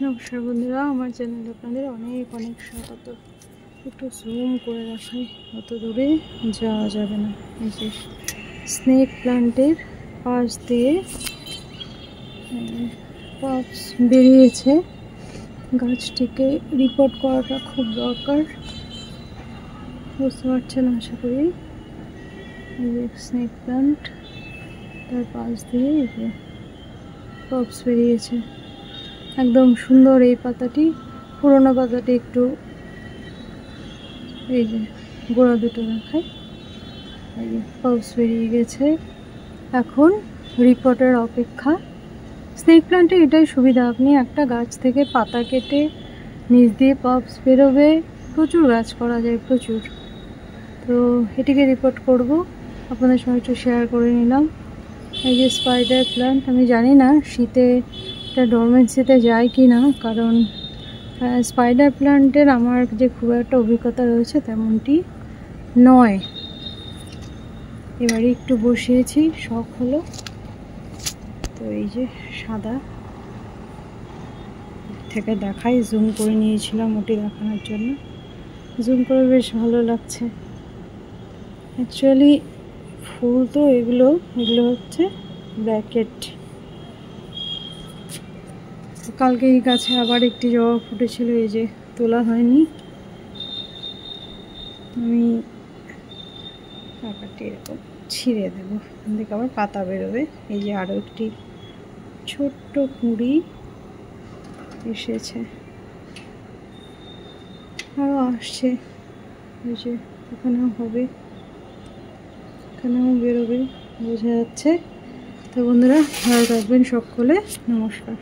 নমস্কার বন্ধুরা, আমার চ্যানেলে আপনাদের অনেক অনেক স্বাগত। একটু জুম করে দেখাই, অত দূরে যাওয়া যাবে না। এই যে স্নেক প্লান্টের পাশ দিয়ে পাপস বেরিয়েছে। গাছটিকে রিপোর্ট করাটা খুব দরকার, বুঝতে পারছেন আশা করি। এই যে স্নেক প্লান্ট, তার পাশ দিয়ে এই যে পাপস বেরিয়েছে। একদম সুন্দর এই পাতাটি, পুরোনো পাতাটি একটু এই যে গোড়া দুটো দেখায়। এই যে পাপস বেরিয়ে গেছে, এখন রিপোর্টের অপেক্ষা। স্নেক প্লান্টে এটাই সুবিধা, আপনি একটা গাছ থেকে পাতা কেটে নিচ দিয়ে পাপস বেরোবে, প্রচুর গাছ করা যায়, প্রচুর। তো এটিকে রিপোর্ট করব, আপনাদের সঙ্গে একটু শেয়ার করে নিলাম। এই যে স্পাইডার প্লান্ট, আমি জানি না শীতে এটা ডরমেন্সিতে যায় কি না, কারণ স্পাইডার প্লান্টের আমার যে খুব একটা অভিজ্ঞতা রয়েছে তেমনটি নয়। এবারে একটু বসিয়েছি, শখ হলো। তো এই যে সাদা থেকে দেখাই, জুম করে নিয়েছিলাম ওটি দেখানোর জন্য। জুম করে বেশ ভালো লাগছে। অ্যাকচুয়ালি ফুল তো এগুলো হচ্ছে ব্র্যাকেট। কালকে এই গাছে আবার একটি জবা ফুটেছিল, এই যে তোলা হয়নি। আমি পাতাটি এরকম ছিঁড়ে দেবো, দেখে আবার পাতা বেরোবে। এই যে আরও একটি ছোট্ট কুঁড়ি এসেছে, আরও আসছে। এই যে এখানেও হবে, এখানেও বেরোবে, বোঝা যাচ্ছে। তো বন্ধুরা, ভালো থাকবেন সকলে, নমস্কার।